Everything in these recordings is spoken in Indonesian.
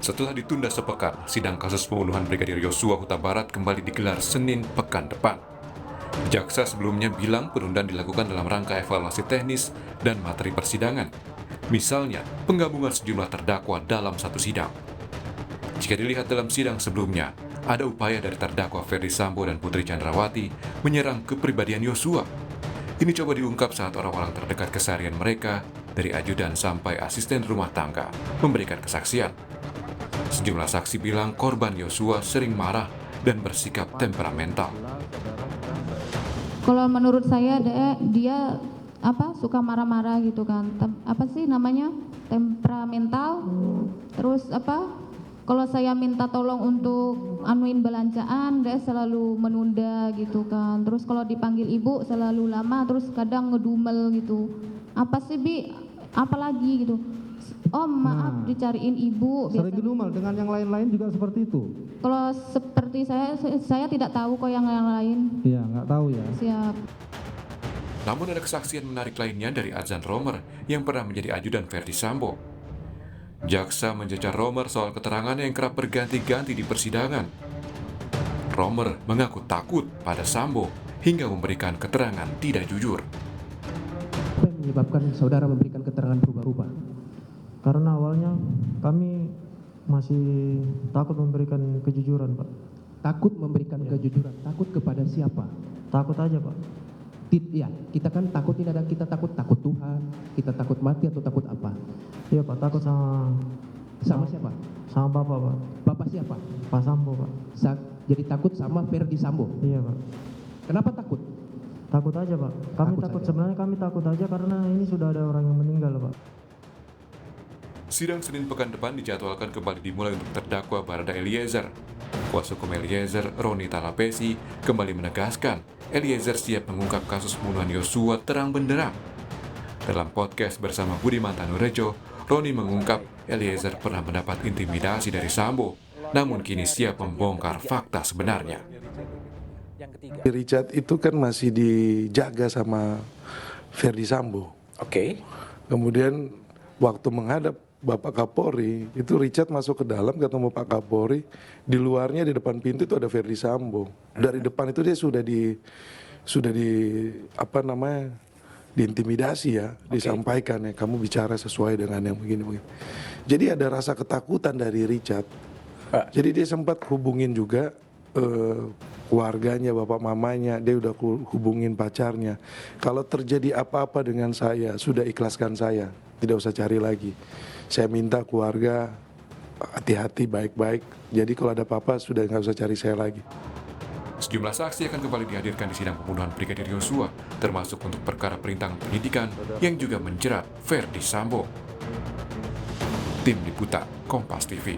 Setelah ditunda sepekan, sidang kasus pembunuhan Brigadir Yosua Huta Barat kembali digelar Senin pekan depan. Jaksa sebelumnya bilang penundaan dilakukan dalam rangka evaluasi teknis dan materi persidangan. Misalnya, penggabungan sejumlah terdakwa dalam satu sidang. Jika dilihat dalam sidang sebelumnya, ada upaya dari terdakwa Ferdi Sambo dan Putri Chandrawati menyerang kepribadian Yosua. Ini coba diungkap saat orang-orang terdekat keseharian mereka, dari ajudan sampai asisten rumah tangga, memberikan kesaksian. Sejumlah saksi bilang korban Yosua sering marah dan bersikap temperamental. Kalau menurut saya dia suka marah-marah gitu kan. Apa sih namanya? Temperamental. Terus kalau saya minta tolong untuk anuin belanjaan, dia selalu menunda gitu kan. Terus kalau dipanggil ibu selalu lama, terus kadang ngedumel gitu. Apa sih Bi? Apa lagi gitu. Om maaf dicariin ibu. Sering ngedumel dengan yang lain-lain juga seperti itu? Kalau seperti saya tidak tahu kok yang lain. Iya, nggak tahu ya. Siap. Namun ada kesaksian menarik lainnya dari Adzan Romer yang pernah menjadi ajudan Ferdi Sambo. Jaksa mencecar Romer soal keterangannya yang kerap berganti-ganti di persidangan. Romer mengaku takut pada Sambo hingga memberikan keterangan tidak jujur. Apa yang menyebabkan saudara memberikan keterangan berubah-ubah? Karena awalnya kami masih takut memberikan kejujuran, Pak. Takut memberikan kejujuran. Takut kepada siapa? Takut aja, Pak. Ya, kita kan takut ini ada kita takut Tuhan, kita takut mati atau takut apa? Iya, Pak, takut sama Siapa? Bapak, Pak. Bapak siapa? Pak Sambo, Pak. Jadi takut sama Ferdi Sambo. Iya, Pak. Kenapa takut? Takut aja, Pak. Sebenarnya kami takut aja karena ini sudah ada orang yang meninggal, Pak. Sidang Senin pekan depan dijadwalkan kembali dimulai untuk terdakwa Barada Eliezer. Kuasa hukum Eliezer, Roni Talapesi, kembali menegaskan Eliezer siap mengungkap kasus pembunuhan Yosua terang benderang. Dalam podcast bersama Budiman Tanurejo, Roni mengungkap Eliezer pernah mendapat intimidasi dari Sambo, namun kini siap membongkar fakta sebenarnya. Richard itu kan masih dijaga sama Ferdi Sambo. Oke. Kemudian waktu menghadap Bapak Kapolri, itu Richard masuk ke dalam ketemu Pak Kapolri, di luarnya di depan pintu itu ada Ferdi Sambo. Dari depan itu dia sudah diintimidasi ya, disampaikan ya, kamu bicara sesuai dengan yang begini-begini. Jadi ada rasa ketakutan dari Richard. Jadi dia sempat hubungin juga keluarganya, bapak mamanya, dia udah hubungin pacarnya. Kalau terjadi apa-apa dengan saya, sudah ikhlaskan saya, tidak usah cari lagi. Saya minta keluarga hati-hati, baik-baik. Jadi kalau ada apa-apa sudah nggak usah cari saya lagi. Sejumlah saksi akan kembali dihadirkan di sidang pembunuhan Brigadir Yosua, termasuk untuk perkara perintangan penyidikan yang juga menjerat Ferdi Sambo. Tim Liputan Kompas TV.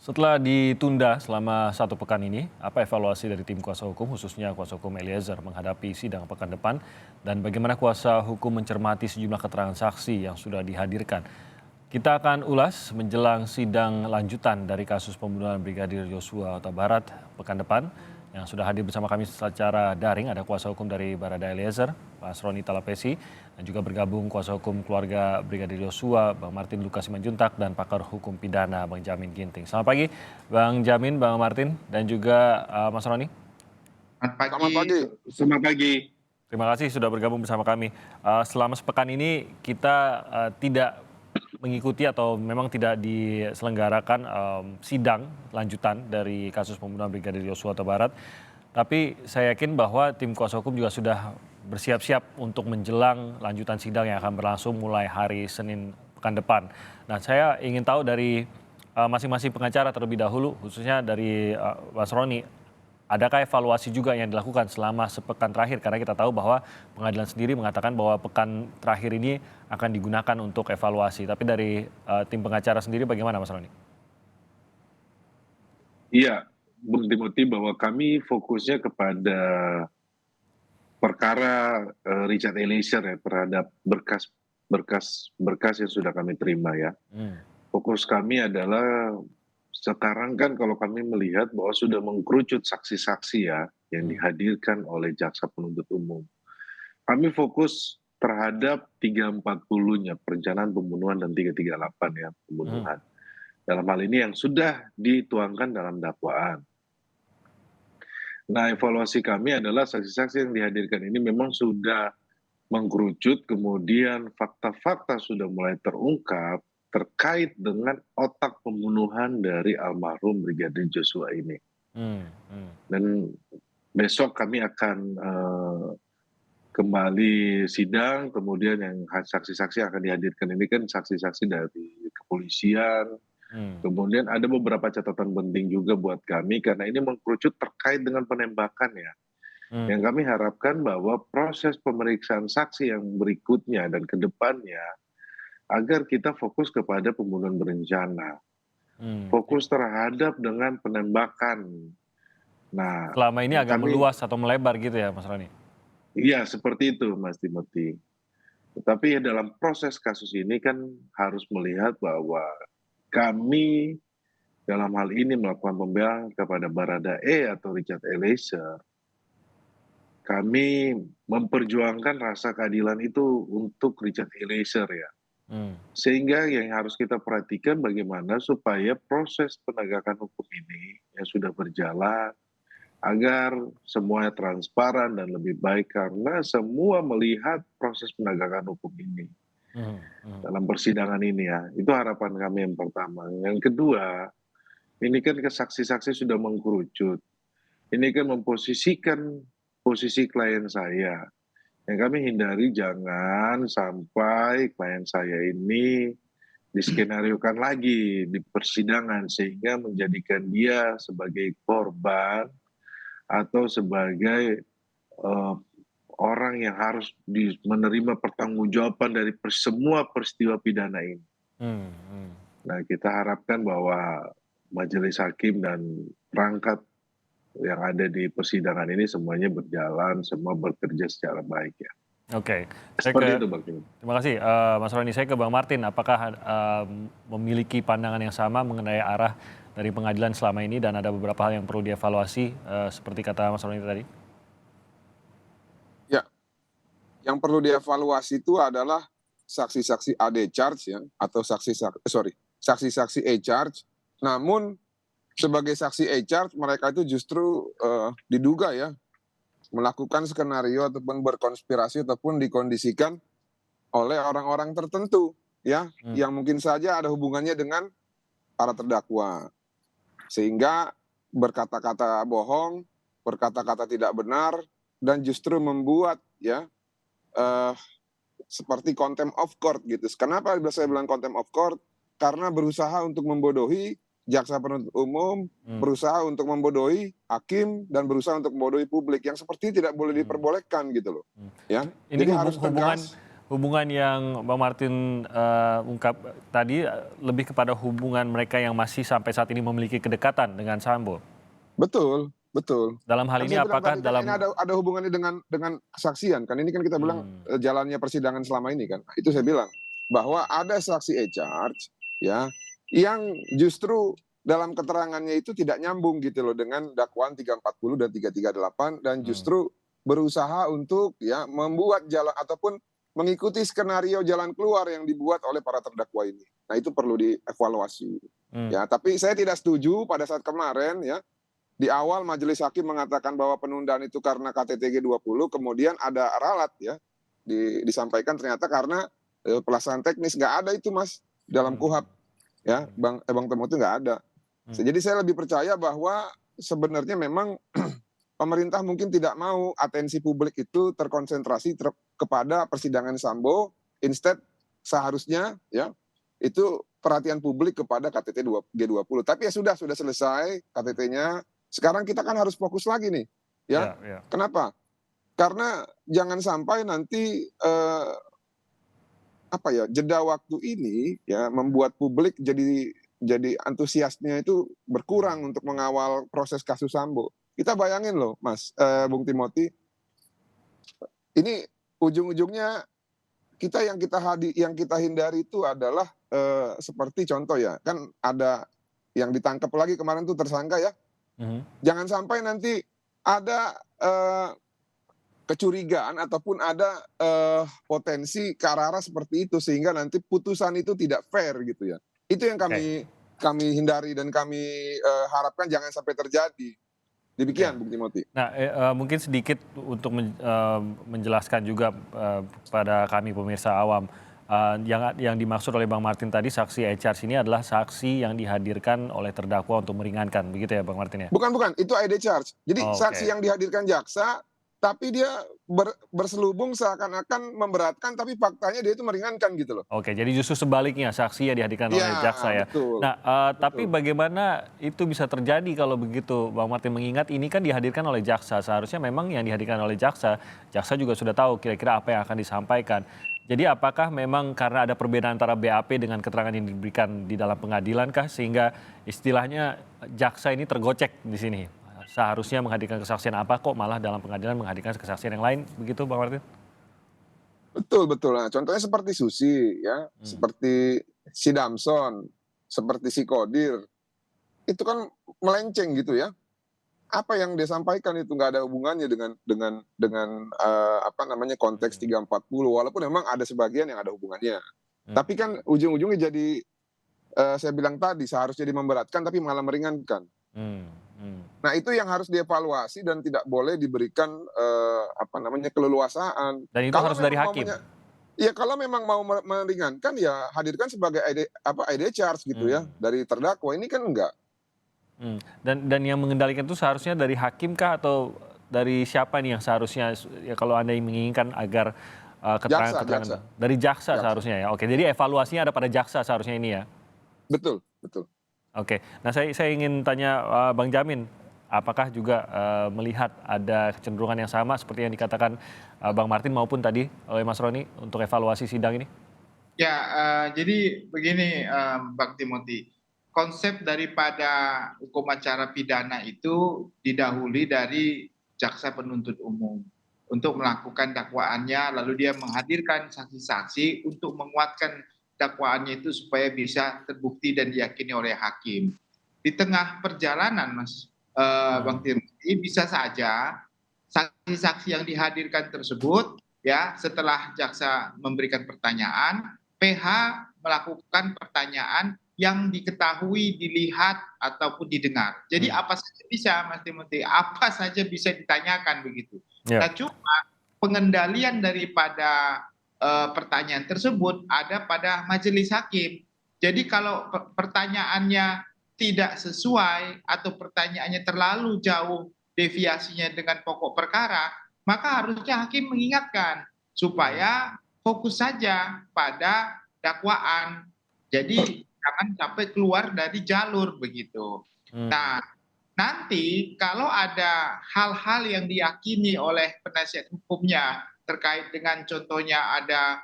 Setelah ditunda selama 1 pekan ini, apa evaluasi dari tim kuasa hukum, khususnya kuasa hukum Eliezer menghadapi sidang pekan depan, dan bagaimana kuasa hukum mencermati sejumlah keterangan saksi yang sudah dihadirkan? Kita akan ulas menjelang sidang lanjutan dari kasus pembunuhan Brigadir Yosua Huta Barat pekan depan. Yang sudah hadir bersama kami secara daring ada kuasa hukum dari Barada Eliezer, Pak Roni Talapesi, dan juga bergabung kuasa hukum keluarga Brigadir Yosua, Bang Martin Lukas Simanjuntak, dan pakar hukum pidana Bang Jamin Ginting. Selamat pagi Bang Jamin, Bang Martin, dan juga Mas Roni. Selamat pagi. Terima kasih sudah bergabung bersama kami. Selama sepekan ini kita tidak mengikuti atau memang tidak diselenggarakan sidang lanjutan dari kasus pembunuhan Brigadir Yosua Huta Barat. Tapi saya yakin bahwa tim kuasa hukum juga sudah bersiap-siap untuk menjelang lanjutan sidang yang akan berlangsung mulai hari Senin pekan depan. Nah, saya ingin tahu dari masing-masing pengacara terlebih dahulu, khususnya dari Mas Roni, adakah evaluasi juga yang dilakukan selama sepekan terakhir? Karena kita tahu bahwa pengadilan sendiri mengatakan bahwa pekan terakhir ini akan digunakan untuk evaluasi. Tapi dari tim pengacara sendiri bagaimana Mas Roni? Iya, Bung Timothy, bahwa kami fokusnya kepada perkara Richard Eliezer ya, terhadap berkas yang sudah kami terima ya. Fokus kami adalah sekarang kan kalau kami melihat bahwa sudah mengkerucut saksi-saksi ya yang dihadirkan oleh jaksa penuntut umum. Kami fokus terhadap 340-nya perencanaan pembunuhan dan 338 ya pembunuhan. Dalam hal ini yang sudah dituangkan dalam dakwaan. Nah, evaluasi kami adalah saksi-saksi yang dihadirkan ini memang sudah mengkerucut, kemudian fakta-fakta sudah mulai terungkap terkait dengan otak pembunuhan dari almarhum Brigadir Joshua ini. Dan besok kami akan kembali sidang, kemudian yang saksi-saksi yang akan dihadirkan ini kan saksi-saksi dari kepolisian. Kemudian ada beberapa catatan penting juga buat kami karena ini mengkerucut terkait dengan penembakan ya. Yang kami harapkan bahwa proses pemeriksaan saksi yang berikutnya dan ke depannya agar kita fokus kepada pembunuhan berencana. Fokus terhadap dengan penembakan. Nah, Selama ini agak kami meluas atau melebar gitu ya Mas Roni? iya seperti itu Mas Timothy. Tetapi dalam proses kasus ini kan harus melihat bahwa kami dalam hal ini melakukan pembelaan kepada Baradae atau Richard Eliezer. Kami memperjuangkan rasa keadilan itu untuk Richard Eliezer ya. Sehingga yang harus kita perhatikan bagaimana supaya proses penegakan hukum ini yang sudah berjalan agar semuanya transparan dan lebih baik karena semua melihat proses penegakan hukum ini dalam persidangan ini ya. Itu harapan kami yang pertama. Yang kedua, ini kan saksi-saksi sudah mengkerucut. Ini kan memposisikan posisi klien saya. Yang kami hindari jangan sampai klien saya ini diskenariokan lagi di persidangan sehingga menjadikan dia sebagai korban atau sebagai orang yang harus menerima pertanggungjawaban dari semua peristiwa pidana ini. Nah, kita harapkan bahwa majelis hakim dan perangkat yang ada di persidangan ini semuanya berjalan, semua bekerja secara baik ya. Oke, Seperti itu Bang Tim. terima kasih Mas Roni. Saya ke Bang Martin, apakah memiliki pandangan yang sama mengenai arah dari pengadilan selama ini dan ada beberapa hal yang perlu dievaluasi seperti kata Mas Roni tadi? Ya, yang perlu dievaluasi itu adalah saksi-saksi AD charge ya atau saksi-saksi E charge. Namun sebagai saksi E charge mereka itu justru diduga ya melakukan skenario ataupun berkonspirasi ataupun dikondisikan oleh orang-orang tertentu ya yang mungkin saja ada hubungannya dengan para terdakwa sehingga berkata-kata bohong, berkata-kata tidak benar dan justru membuat ya seperti contempt of court gitu. Kenapa saya bilang contempt of court? Karena berusaha untuk membodohi jaksa penuntut umum, berusaha untuk membodohi hakim dan berusaha untuk membodohi publik yang seperti tidak boleh diperbolehkan gitu loh. Ya. Ini Jadi harus hubungan yang Bang Martin ungkap tadi lebih kepada hubungan mereka yang masih sampai saat ini memiliki kedekatan dengan Sambo. Betul. Dalam hal ini apakah dalam ini ada hubungannya dengan kesaksian kan ini kan kita bilang jalannya persidangan selama ini kan. Itu saya bilang bahwa ada saksi E charge ya yang justru dalam keterangannya itu tidak nyambung gitu loh dengan dakwaan 340 dan 338 dan justru berusaha untuk ya membuat jalan ataupun mengikuti skenario jalan keluar yang dibuat oleh para terdakwa ini. Nah, itu perlu dievaluasi. Ya, tapi saya tidak setuju pada saat kemarin ya di awal majelis hakim mengatakan bahwa penundaan itu karena KTT G20 kemudian ada ralat ya disampaikan ternyata karena pelaksanaan teknis nggak ada itu Mas dalam KUHAP. Ya, Bang Temo itu nggak ada. Jadi saya lebih percaya bahwa sebenarnya memang pemerintah mungkin tidak mau atensi publik itu terkonsentrasi kepada persidangan Sambo, instead seharusnya ya itu perhatian publik kepada KTT G20. Tapi ya sudah selesai KTT-nya. Sekarang kita kan harus fokus lagi nih, ya. Kenapa? Karena jangan sampai nanti jeda waktu ini ya membuat publik jadi antusiasnya itu berkurang untuk mengawal proses kasus Sambo. Kita bayangin loh Mas Bung Timothy, ini ujung-ujungnya yang kita hindari itu adalah seperti contoh ya kan ada yang ditangkap lagi kemarin tuh tersangka ya. Jangan sampai nanti ada kecurigaan ataupun ada potensi ke arah seperti itu sehingga nanti putusan itu tidak fair gitu ya. Itu yang kami hindari dan kami harapkan jangan sampai terjadi. Demikian, Bung Timothy. Nah, mungkin sedikit untuk menjelaskan juga pada kami pemirsa awam. Yang dimaksud oleh Bang Martin tadi, saksi e-charge ini adalah saksi yang dihadirkan oleh terdakwa untuk meringankan, begitu ya Bang Martin ya? Bukan, itu ID charge. Jadi saksi yang dihadirkan jaksa, tapi dia berselubung seakan-akan memberatkan, tapi faktanya dia itu meringankan gitu loh. Oke, jadi justru sebaliknya saksi yang dihadirkan oleh jaksa ya. Betul, nah, tapi bagaimana itu bisa terjadi kalau begitu, Bang Martin, mengingat ini kan dihadirkan oleh jaksa. Seharusnya memang yang dihadirkan oleh jaksa juga sudah tahu kira-kira apa yang akan disampaikan. Jadi apakah memang karena ada perbedaan antara BAP dengan keterangan yang diberikan di dalam pengadilan kah sehingga istilahnya jaksa ini tergocek di sini? Seharusnya menghadirkan kesaksian apa kok malah dalam pengadilan menghadirkan kesaksian yang lain, begitu Bang Martin? Betul. Nah, contohnya seperti Susi ya, seperti si Damson, seperti si Kodir. Itu kan melenceng gitu ya. Apa yang dia sampaikan itu nggak ada hubungannya dengan konteks 340, walaupun memang ada sebagian yang ada hubungannya. Tapi kan ujung-ujungnya jadi saya bilang tadi seharusnya memberatkan tapi malah meringankan. Nah, itu yang harus dievaluasi dan tidak boleh diberikan keleluasaan. Dan itu harus dari hakim. Ya kalau memang mau meringankan ya hadirkan sebagai ID charge gitu ya dari terdakwa. Ini kan enggak. Dan yang mengendalikan itu seharusnya dari hakim kah atau dari siapa nih yang seharusnya ya kalau Anda menginginkan agar keterangan dari jaksa seharusnya ya. Oke, jadi evaluasinya ada pada jaksa seharusnya ini ya. Betul. Oke, nah saya ingin tanya Bang Jamin, apakah juga melihat ada kecenderungan yang sama seperti yang dikatakan Bang Martin maupun tadi oleh Mas Roni untuk evaluasi sidang ini? Ya, jadi begini Bang Timothy, konsep daripada hukum acara pidana itu didahului dari jaksa penuntut umum untuk melakukan dakwaannya, lalu dia menghadirkan saksi-saksi untuk menguatkan dakwaannya itu supaya bisa terbukti dan diyakini oleh hakim. Di tengah perjalanan, Bang Timothy, bisa saja saksi-saksi yang dihadirkan tersebut, ya setelah jaksa memberikan pertanyaan, PH melakukan pertanyaan yang diketahui, dilihat ataupun didengar. Jadi apa saja bisa, Mas Timothy, apa saja bisa ditanyakan begitu. Nah, cuma pengendalian daripada pertanyaan tersebut ada pada majelis hakim. Jadi kalau pertanyaannya tidak sesuai atau pertanyaannya terlalu jauh deviasinya dengan pokok perkara, maka harusnya hakim mengingatkan supaya fokus saja pada dakwaan. Jadi jangan sampai keluar dari jalur begitu. Nah, nanti kalau ada hal-hal yang diyakini oleh penasihat hukumnya terkait dengan contohnya ada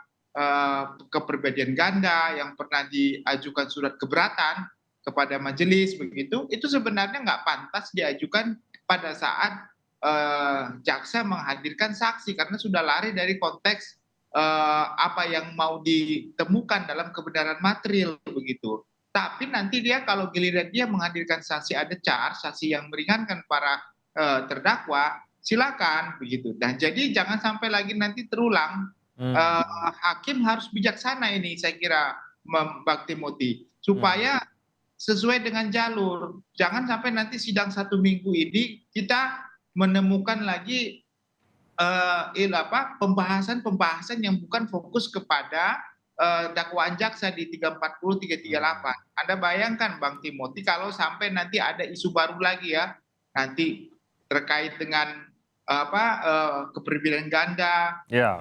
kepribadian ganda yang pernah diajukan surat keberatan kepada majelis begitu, itu sebenarnya nggak pantas diajukan pada saat jaksa menghadirkan saksi karena sudah lari dari konteks apa yang mau ditemukan dalam kebenaran material begitu. Tapi nanti dia kalau giliran dia menghadirkan saksi ada charge, saksi yang meringankan para terdakwa, silakan begitu. Nah, jadi jangan sampai lagi nanti terulang. Hakim harus bijaksana ini saya kira Bang Timothy supaya sesuai dengan jalur. Jangan sampai nanti sidang 1 minggu ini kita menemukan lagi pembahasan yang bukan fokus kepada dakwaan jaksa di 340, 338. Anda bayangkan Bang Timothy kalau sampai nanti ada isu baru lagi ya, nanti terkait dengan kepribadian ganda yang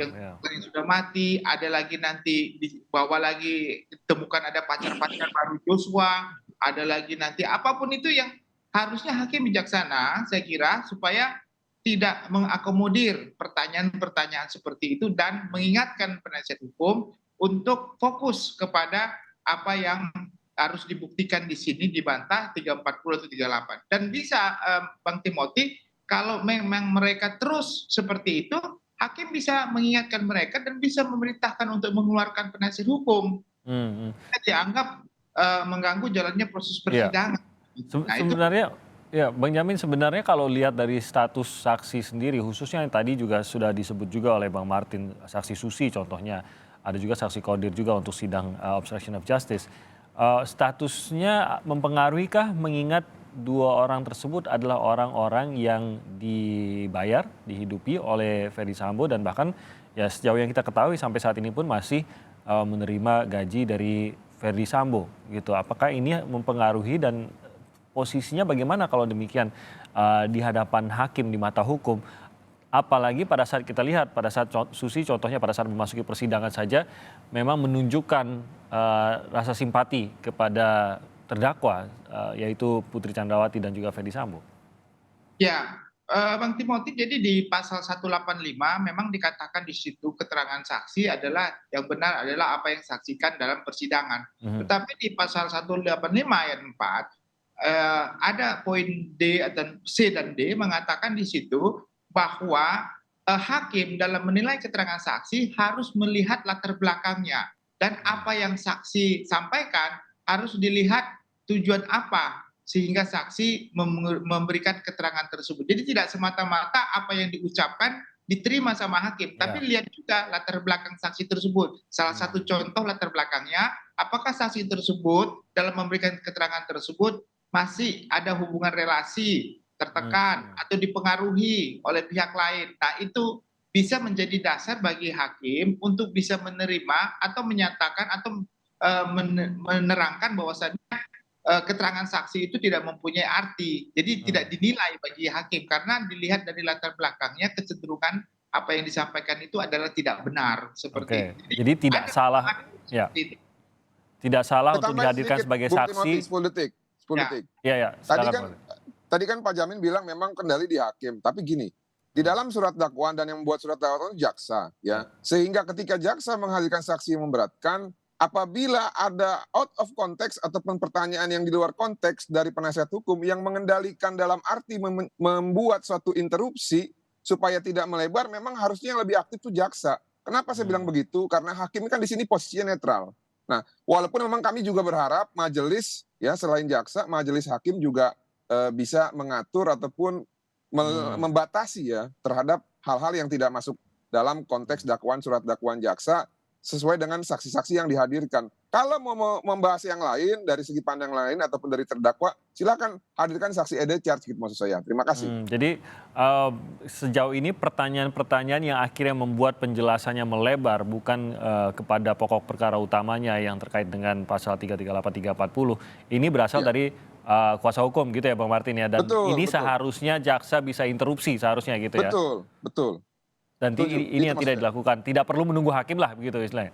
sudah mati, ada lagi nanti dibawa lagi ditemukan ada pacar-pacar baru Joshua, ada lagi nanti apapun itu yang harusnya hakim bijaksana saya kira supaya tidak mengakomodir pertanyaan-pertanyaan seperti itu dan mengingatkan penasihat hukum untuk fokus kepada apa yang harus dibuktikan di sini dibantah 340 atau 38. Dan bisa Bang Timothy kalau memang mereka terus seperti itu, hakim bisa mengingatkan mereka dan bisa memerintahkan untuk mengeluarkan penasihat hukum. Dianggap mengganggu jalannya proses Iya. persidangan. Nah, itu Sebenarnya, ya Bang Jamin, sebenarnya kalau lihat dari status saksi sendiri, khususnya yang tadi juga sudah disebut juga oleh Bang Martin, saksi Susi contohnya, ada juga saksi Kodir juga untuk sidang obstruction of justice. Statusnya mempengaruhi kah, mengingat dua orang tersebut adalah orang-orang yang dibayar, dihidupi oleh Ferdy Sambo, dan bahkan ya sejauh yang kita ketahui sampai saat ini pun masih menerima gaji dari Ferdy Sambo gitu. Apakah ini mempengaruhi dan posisinya bagaimana kalau demikian di hadapan hakim di mata hukum? Apalagi pada saat kita lihat, pada saat Susi contohnya pada saat memasuki persidangan saja memang menunjukkan rasa simpati kepada terdakwa, yaitu Putri Candrawati dan juga Ferdy Sambo. ya, Bang Timothy, jadi di pasal 185 memang dikatakan di situ keterangan saksi adalah yang benar adalah apa yang disaksikan dalam persidangan. Tetapi di pasal 185 ayat 4 ada poin D dan C dan D mengatakan di situ bahwa hakim dalam menilai keterangan saksi harus melihat latar belakangnya dan apa yang saksi sampaikan harus dilihat tujuan apa sehingga saksi memberikan keterangan tersebut. Jadi tidak semata-mata apa yang diucapkan diterima sama hakim, tapi lihat juga latar belakang saksi tersebut. Salah satu contoh latar belakangnya, apakah saksi tersebut dalam memberikan keterangan tersebut masih ada hubungan relasi, tertekan, atau dipengaruhi oleh pihak lain. Nah, itu bisa menjadi dasar bagi hakim untuk bisa menerima atau menyatakan atau menerangkan bahwasannya keterangan saksi itu tidak mempunyai arti. Jadi tidak dinilai bagi hakim karena dilihat dari latar belakangnya kecenderungan apa yang disampaikan itu adalah tidak benar seperti itu. Jadi tidak salah, ya. Tidak salah untuk dihadirkan sebagai saksi. 10 detik. Iya. Tadi kan Pak Jamin bilang memang kendali di hakim, tapi gini, di dalam surat dakwaan dan yang membuat surat dakwaan itu jaksa, ya. Sehingga ketika jaksa menghadirkan saksi yang memberatkan, apabila ada out of context ataupun pertanyaan yang di luar konteks dari penasihat hukum yang mengendalikan dalam arti membuat suatu interupsi supaya tidak melebar, memang harusnya yang lebih aktif itu jaksa. Kenapa saya bilang begitu? Karena hakim kan di sini posisinya netral. Nah, walaupun memang kami juga berharap majelis, ya selain jaksa, majelis hakim juga bisa mengatur ataupun membatasi ya terhadap hal-hal yang tidak masuk dalam konteks dakwaan surat dakwaan jaksa sesuai dengan saksi-saksi yang dihadirkan. Kalau mau membahas yang lain dari segi pandang lain ataupun dari terdakwa, silakan hadirkan saksi ede charge gitu maksud saya. Terima kasih. Jadi sejauh ini pertanyaan-pertanyaan yang akhirnya membuat penjelasannya melebar bukan kepada pokok perkara utamanya yang terkait dengan pasal 338, 340. Ini berasal dari kuasa hukum gitu ya Bang Martin ya. Dan ini seharusnya jaksa bisa interupsi seharusnya gitu ya. Betul. Dan ini yang tidak dilakukan. Tidak perlu menunggu hakim lah begitu istilahnya.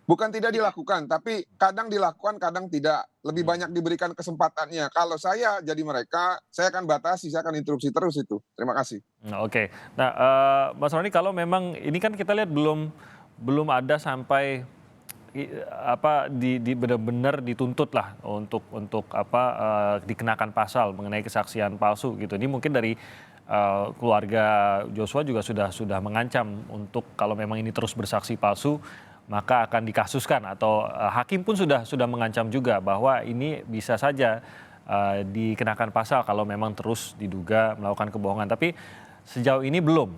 Bukan tidak dilakukan, tapi kadang dilakukan, kadang tidak. Lebih banyak diberikan kesempatannya. Kalau saya jadi mereka, saya akan batasi, saya akan interupsi terus itu. Terima kasih. Oke. Nah, Mas Roni, kalau memang ini kan kita lihat belum ada sampai benar-benar dituntut lah untuk dikenakan pasal mengenai kesaksian palsu gitu. Ini mungkin dari keluarga Joshua juga sudah mengancam untuk kalau memang ini terus bersaksi palsu maka akan dikasuskan, atau hakim pun sudah mengancam juga bahwa ini bisa saja dikenakan pasal kalau memang terus diduga melakukan kebohongan. Tapi sejauh ini belum.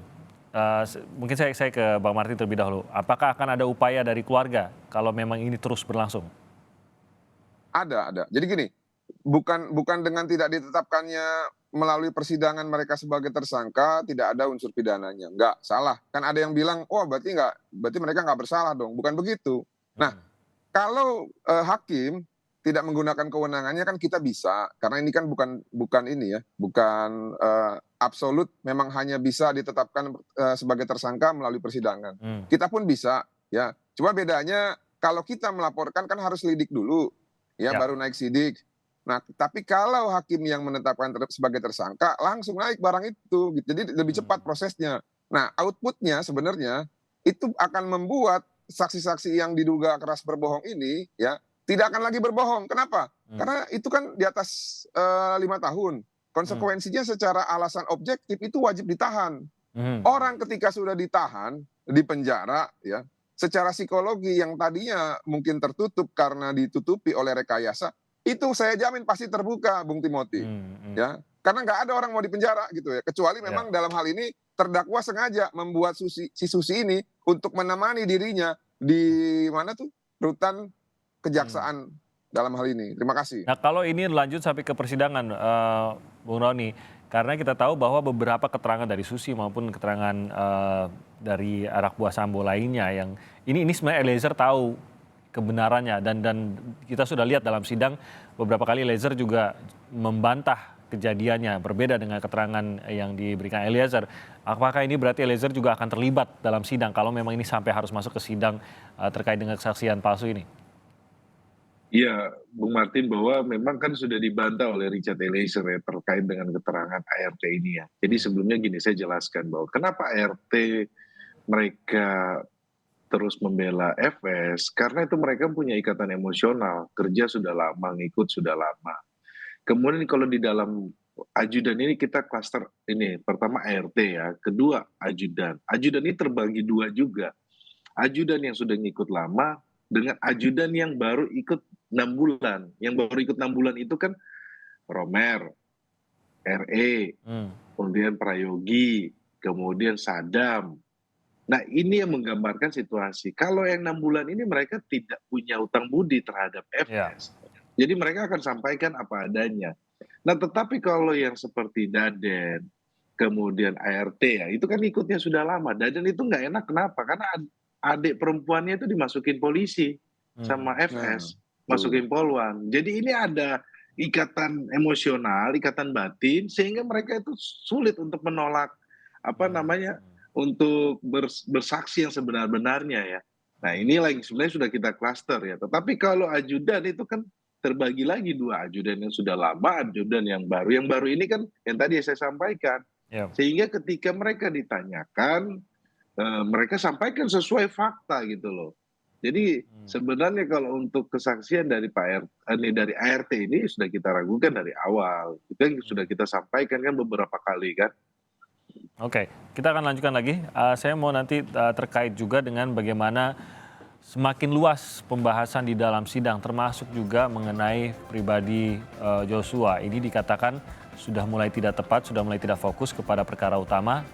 Mungkin saya ke Bang Martin terlebih dahulu. Apakah akan ada upaya dari keluarga kalau memang ini terus berlangsung? Ada. Jadi gini, bukan dengan tidak ditetapkannya melalui persidangan mereka sebagai tersangka tidak ada unsur pidananya. Enggak, salah. Kan ada yang bilang, berarti mereka nggak bersalah dong. Bukan begitu. Nah, kalau hakim tidak menggunakan kewenangannya kan kita bisa, karena ini kan bukan absolut, memang hanya bisa ditetapkan sebagai tersangka melalui persidangan. Kita pun bisa, ya. Cuma bedanya kalau kita melaporkan kan harus lidik dulu, ya. Baru naik sidik. Nah, tapi kalau hakim yang menetapkan sebagai tersangka, langsung naik barang itu. Jadi lebih cepat prosesnya. Nah, outputnya sebenarnya itu akan membuat saksi-saksi yang diduga keras berbohong ini, ya, tidak akan lagi berbohong. Kenapa? Karena itu kan di atas 5 tahun. Konsekuensinya secara alasan objektif itu wajib ditahan. Orang ketika sudah ditahan, di penjara, ya, secara psikologi yang tadinya mungkin tertutup karena ditutupi oleh rekayasa, itu saya jamin pasti terbuka, Bung Timothy. Ya, karena nggak ada orang mau dipenjara gitu ya, kecuali memang dalam hal ini terdakwa sengaja membuat si Susi ini untuk menemani dirinya di mana tuh rutan kejaksaan dalam hal ini. Terima kasih. Nah kalau ini lanjut sampai ke persidangan, Bung Roni, karena kita tahu bahwa beberapa keterangan dari Susi maupun keterangan dari anak buah Sambo lainnya yang ini sebenarnya Eliezer tahu kebenarannya dan kita sudah lihat dalam sidang beberapa kali Eliezer juga membantah kejadiannya berbeda dengan keterangan yang diberikan Eliezer. Apakah ini berarti Eliezer juga akan terlibat dalam sidang kalau memang ini sampai harus masuk ke sidang terkait dengan kesaksian palsu ini? Iya, Bung Martin, bahwa memang kan sudah dibantah oleh Richard Eliezer ya terkait dengan keterangan ART ini ya. Jadi sebelumnya gini saya jelaskan bahwa kenapa ART mereka terus membela FS, karena itu mereka punya ikatan emosional, kerja sudah lama, ngikut sudah lama. Kemudian kalau di dalam ajudan ini kita klaster ini, pertama ART ya, kedua ajudan. Ajudan ini terbagi dua juga. Ajudan yang sudah ngikut lama dengan ajudan yang baru ikut 6 bulan. Yang baru ikut 6 bulan itu kan Romer, RE, kemudian Prayogi, kemudian Sadam. Nah ini yang menggambarkan situasi. Kalau yang 6 bulan ini mereka tidak punya utang budi terhadap FS. Jadi mereka akan sampaikan apa adanya. Nah tetapi kalau yang seperti Daden, kemudian ART ya, itu kan ikutnya sudah lama. Daden itu nggak enak, kenapa? Karena adik perempuannya itu dimasukin polisi sama FS, masukin Polwan. Jadi ini ada ikatan emosional, ikatan batin, sehingga mereka itu sulit untuk menolak untuk bersaksi yang sebenar-benarnya ya. Nah inilah yang sebenarnya sudah kita klaster ya. Tetapi kalau ajudan itu kan terbagi lagi dua, ajudan yang sudah lama, ajudan yang baru. Yang baru ini kan yang tadi saya sampaikan. Sehingga ketika mereka ditanyakan, mereka sampaikan sesuai fakta gitu loh. Jadi sebenarnya kalau untuk kesaksian dari dari ART ini sudah kita ragukan dari awal. Itu yang sudah kita sampaikan kan beberapa kali kan. Oke, kita akan lanjutkan lagi. Saya mau nanti terkait juga dengan bagaimana semakin luas pembahasan di dalam sidang, termasuk juga mengenai pribadi Joshua. Ini dikatakan sudah mulai tidak tepat, sudah mulai tidak fokus kepada perkara utama.